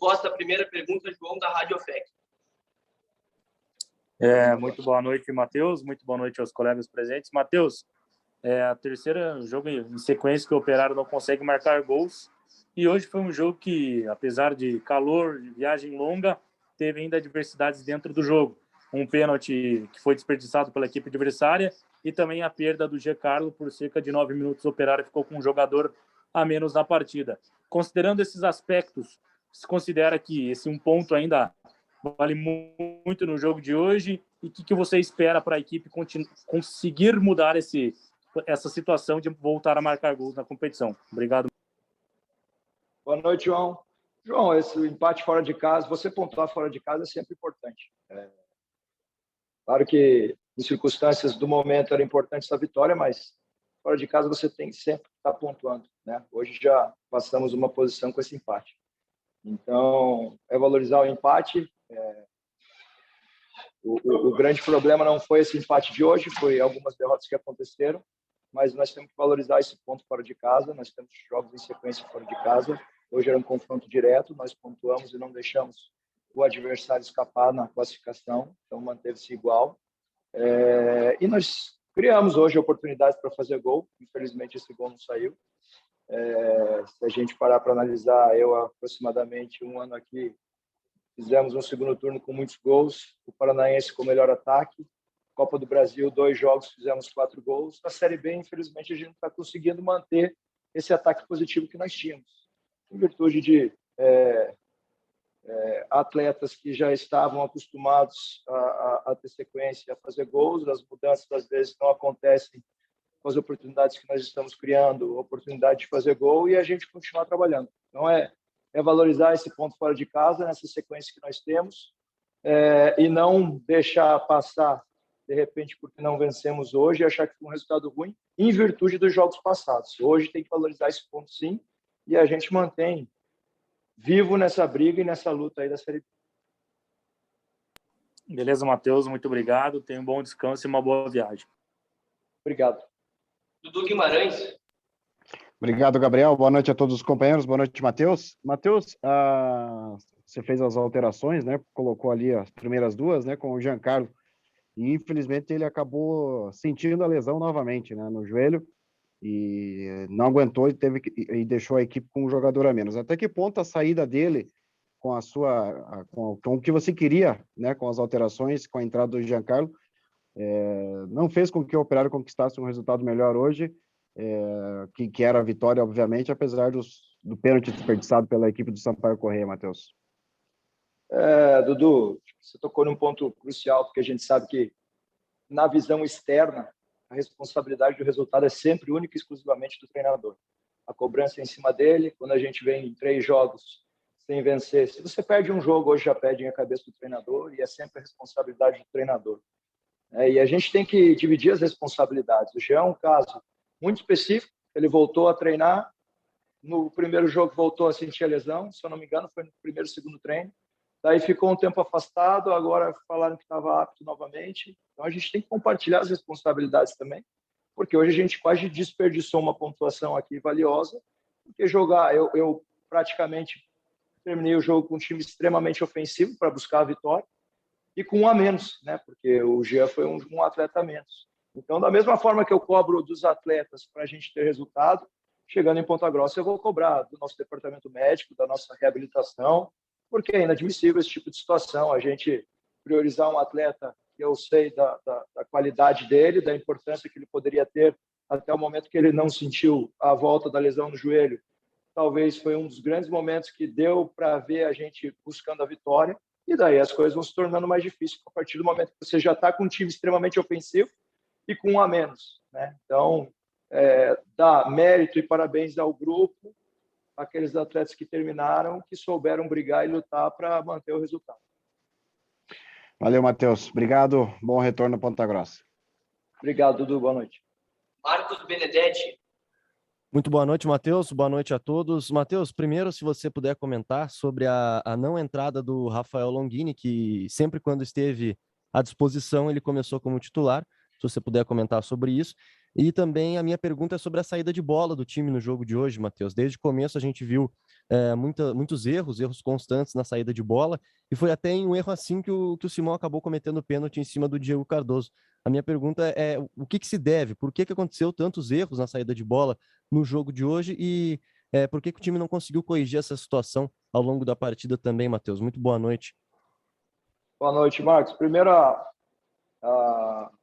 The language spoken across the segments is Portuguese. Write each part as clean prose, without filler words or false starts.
resposta à primeira pergunta, João, da Rádio OFEC. Muito boa noite, Matheus. Muito boa noite aos colegas presentes. Matheus, a terceira jogo em sequência que o Operário não consegue marcar gols. E hoje foi um jogo que, apesar de calor, de viagem longa, teve ainda adversidades dentro do jogo. Um pênalti que foi desperdiçado pela equipe adversária e também a perda do Giancarlo por cerca de 9 minutos. O Operário ficou com um jogador a menos na partida. Considerando esses aspectos, se considera que esse um ponto ainda vale muito no jogo de hoje? E o que você espera para a equipe conseguir mudar essa situação de voltar a marcar gols na competição? Obrigado. Boa noite, João. João, esse empate fora de casa, você pontuar fora de casa é sempre importante. Claro que em circunstâncias do momento era importante essa vitória, mas fora de casa você tem que sempre estar pontuando, né? Hoje já passamos uma posição com esse empate. Então, valorizar o empate. O grande problema não foi esse empate de hoje, foi algumas derrotas que aconteceram, mas nós temos que valorizar esse ponto fora de casa. Nós temos jogos em sequência fora de casa. Hoje era um confronto direto, nós pontuamos e não deixamos o adversário escapar na classificação, então manteve-se igual. E nós criamos hoje oportunidades para fazer gol, infelizmente esse gol não saiu. Se a gente parar para analisar, eu aproximadamente um ano aqui, fizemos um segundo turno com muitos gols, o Paranaense com o melhor ataque, Copa do Brasil, 2 jogos, fizemos 4 gols. Na Série B, infelizmente, a gente não está conseguindo manter esse ataque positivo que nós tínhamos, em virtude de atletas que já estavam acostumados a ter sequência, a fazer gols. As mudanças, às vezes, não acontecem com as oportunidades que nós estamos criando, oportunidade de fazer gol, e a gente continuar trabalhando. Então, é valorizar esse ponto fora de casa, nessa sequência que nós temos, e não deixar passar, de repente, porque não vencemos hoje, e achar que foi um resultado ruim, em virtude dos jogos passados. Hoje tem que valorizar esse ponto, sim, e a gente mantém vivo nessa briga e nessa luta aí da Série B. Beleza, Matheus, muito obrigado. Tenha um bom descanso e uma boa viagem. Obrigado. Dudu Guimarães. Obrigado, Gabriel. Boa noite a todos os companheiros. Boa noite, Matheus. Matheus, você fez as alterações, né? Colocou ali as primeiras 2, né? Com o Giancarlo. E, infelizmente, ele acabou sentindo a lesão novamente, né? No joelho. E não aguentou e deixou a equipe com um jogador a menos. Até que ponto a saída dele com com o que você queria, né? Com as alterações, com a entrada do Giancarlo, não fez com que o Operário conquistasse um resultado melhor hoje, que era a vitória, obviamente, apesar do pênalti desperdiçado pela equipe do Sampaio Corrêa, Matheus? Dudu, você tocou num ponto crucial, porque a gente sabe que, na visão externa, a responsabilidade do resultado é sempre única e exclusivamente do treinador. A cobrança é em cima dele. Quando a gente vem em 3 jogos sem vencer, se você perde um jogo, hoje já perde a cabeça do treinador, e é sempre a responsabilidade do treinador. E a gente tem que dividir as responsabilidades. O Jean é um caso muito específico. Ele voltou a treinar. No primeiro jogo voltou a sentir a lesão, se eu não me engano, foi no primeiro, segundo treino. Daí ficou um tempo afastado, agora falaram que estava apto novamente. Então a gente tem que compartilhar as responsabilidades também, porque hoje a gente quase desperdiçou uma pontuação aqui valiosa, porque jogar, eu praticamente terminei o jogo com um time extremamente ofensivo para buscar a vitória, e com um a menos, né? Porque o Jean foi um atleta a menos. Então, da mesma forma que eu cobro dos atletas para a gente ter resultado, chegando em Ponta Grossa, eu vou cobrar do nosso departamento médico, da nossa reabilitação, porque é inadmissível esse tipo de situação. A gente priorizar um atleta que eu sei da qualidade dele, da importância que ele poderia ter até o momento que ele não sentiu a volta da lesão no joelho. Talvez foi um dos grandes momentos que deu para ver a gente buscando a vitória, e daí as coisas vão se tornando mais difíceis a partir do momento que você já está com um time extremamente ofensivo e com um a menos, né? Então, dá mérito e parabéns ao grupo, aqueles atletas que terminaram, que souberam brigar e lutar para manter o resultado. Valeu, Matheus. Obrigado. Bom retorno a Ponta Grossa. Obrigado, Dudu. Boa noite. Marcos Benedetti. Muito boa noite, Matheus. Boa noite a todos. Matheus, primeiro, se você puder comentar sobre a não entrada do Rafael Longini, que sempre quando esteve à disposição, ele começou como titular. Se você puder comentar sobre isso. E também a minha pergunta é sobre a saída de bola do time no jogo de hoje, Matheus. Desde o começo a gente viu muitos erros constantes na saída de bola, e foi até em um erro assim que o Simão acabou cometendo pênalti em cima do Diego Cardoso. A minha pergunta é o que se deve? Por que aconteceu tantos erros na saída de bola no jogo de hoje e por que o time não conseguiu corrigir essa situação ao longo da partida também, Matheus? Muito boa noite. Boa noite, Marcos. Primeiro, a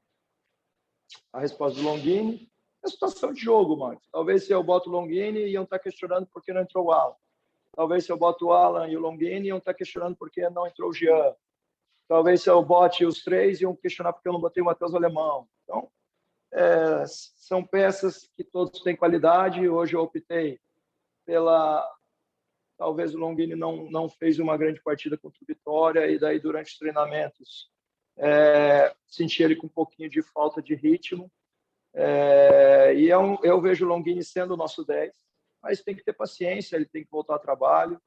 resposta do Longini. É a situação de jogo, Marcos. Talvez se eu boto o Longini, iam estar questionando por que não entrou o Alan. Talvez se eu boto o Alan e o Longini, iam estar questionando por que não entrou o Jean. Talvez se eu bote os três, iam questionar por que eu não botei o Matheus Alemão. Então, são peças que todos têm qualidade. Hoje eu optei pela... Talvez o Longini não fez uma grande partida contra o Vitória, e daí durante os treinamentos senti ele com um pouquinho de falta de ritmo. E eu vejo o Longini sendo o nosso 10, mas tem que ter paciência, ele tem que voltar ao trabalho,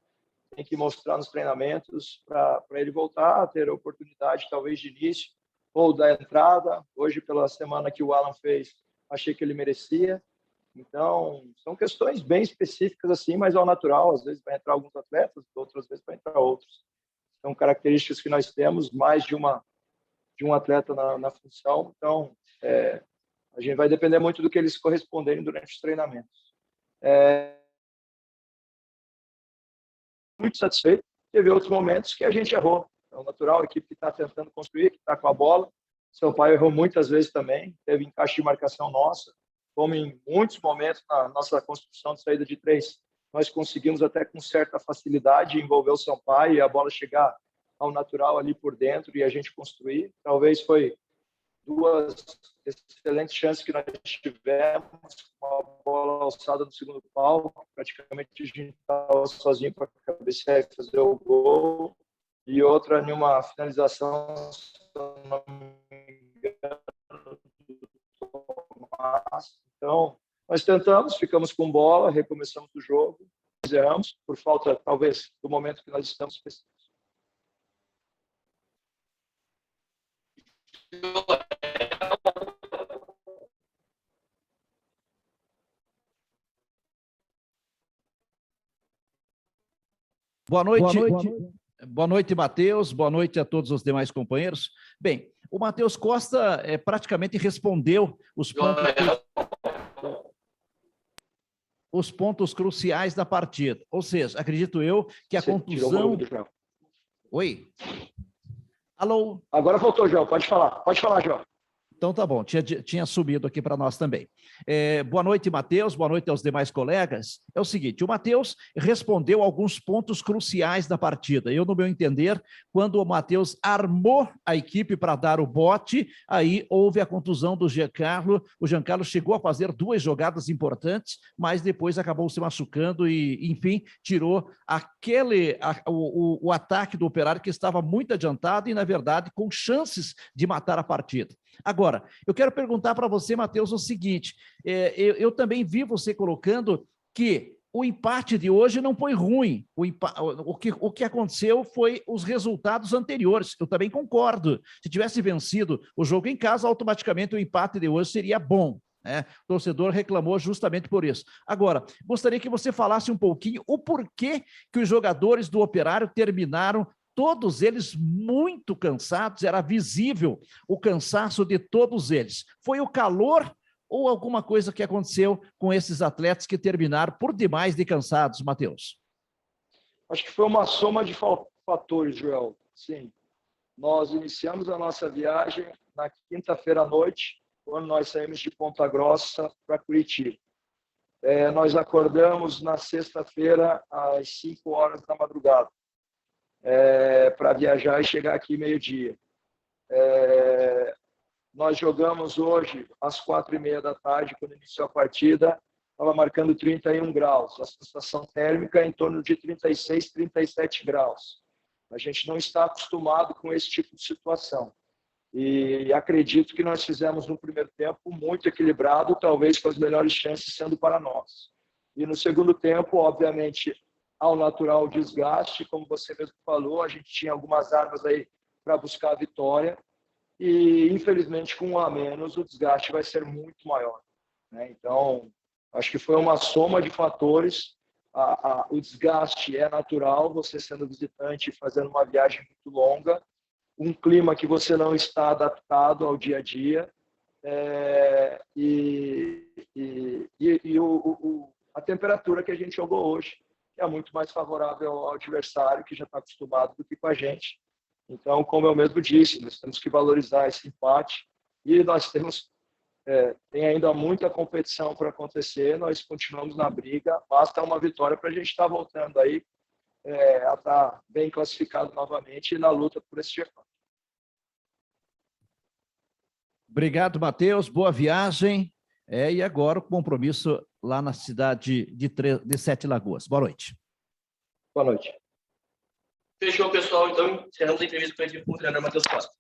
tem que mostrar nos treinamentos para ele voltar a ter a oportunidade, talvez de início, ou da entrada. Hoje, pela semana que o Alan fez, achei que ele merecia. Então, são questões bem específicas assim, mas ao natural. Às vezes vai entrar alguns atletas, outras vezes vai entrar outros. São características que nós temos, mais de um atleta na função. Então, a gente vai depender muito do que eles corresponderem durante os treinamentos. Muito satisfeito. Teve outros momentos que a gente errou. É o natural, a equipe que está tentando construir, que está com a bola. Seu pai errou muitas vezes também. Teve encaixe de marcação nossa. Como em muitos momentos na nossa construção de saída de três, nós conseguimos até com certa facilidade envolver o Sampaio e a bola chegar ao natural ali por dentro e a gente construir. Talvez foi duas excelentes chances que nós tivemos, uma bola alçada no segundo pau, praticamente a gente estava sozinho para cabecear e fazer o gol, e outra em uma finalização, se eu não me engano, então, nós tentamos, ficamos com bola, recomeçamos o jogo, erramos, por falta, talvez, do momento que nós estamos precisando. Boa noite. Boa noite, Matheus. Boa noite a todos os demais companheiros. Bem, o Matheus Costa praticamente respondeu os pontos cruciais da partida. Ou seja, acredito eu que a contusão... Oi? Alô? Agora voltou, João. Pode falar, João. Então tá bom, tinha subido aqui para nós também. Boa noite, Matheus, boa noite aos demais colegas. É o seguinte, o Matheus respondeu alguns pontos cruciais da partida. Eu, no meu entender, quando o Matheus armou a equipe para dar o bote, aí houve a contusão do Giancarlo. O Giancarlo chegou a fazer 2 jogadas importantes, mas depois acabou se machucando e, enfim, tirou o ataque do Operário, que estava muito adiantado e, na verdade, com chances de matar a partida. Agora, eu quero perguntar para você, Matheus, o seguinte, eu também vi você colocando que o empate de hoje não foi ruim, o que aconteceu foi os resultados anteriores, eu também concordo, se tivesse vencido o jogo em casa, automaticamente o empate de hoje seria bom. O torcedor reclamou justamente por isso. Agora, gostaria que você falasse um pouquinho o porquê que os jogadores do Operário terminaram todos eles muito cansados, era visível o cansaço de todos eles. Foi o calor ou alguma coisa que aconteceu com esses atletas que terminaram por demais de cansados, Matheus? Acho que foi uma soma de fatores, Joel. Sim, nós iniciamos a nossa viagem na quinta-feira à noite, quando nós saímos de Ponta Grossa para Curitiba. Nós acordamos na sexta-feira às 5 horas da madrugada. Para viajar e chegar aqui meio-dia. Nós jogamos hoje às 4h30 da tarde, quando iniciou a partida, estava marcando 31 graus, a sensação térmica é em torno de 36, 37 graus. A gente não está acostumado com esse tipo de situação. E acredito que nós fizemos um primeiro tempo muito equilibrado, talvez com as melhores chances sendo para nós. E no segundo tempo, obviamente, ao natural desgaste, como você mesmo falou, a gente tinha algumas armas aí para buscar a vitória e, infelizmente, com 1 a menos, o desgaste vai ser muito maior. né? Então, acho que foi uma soma de fatores. O desgaste é natural, você sendo visitante e fazendo uma viagem muito longa, um clima que você não está adaptado ao dia a dia, a temperatura que a gente jogou hoje, que é muito mais favorável ao adversário, que já está acostumado, do que com a gente. Então, como eu mesmo disse, nós temos que valorizar esse empate e nós tem ainda muita competição para acontecer, nós continuamos na briga, basta uma vitória para a gente estar voltando aí a estar bem classificado novamente na luta por esse G4. Obrigado, Matheus. Boa viagem. E agora o compromisso lá na cidade de Sete Lagoas. Boa noite. Boa noite. Fechou, pessoal. Então, encerramos a entrevista com o treinador Matheus Costa.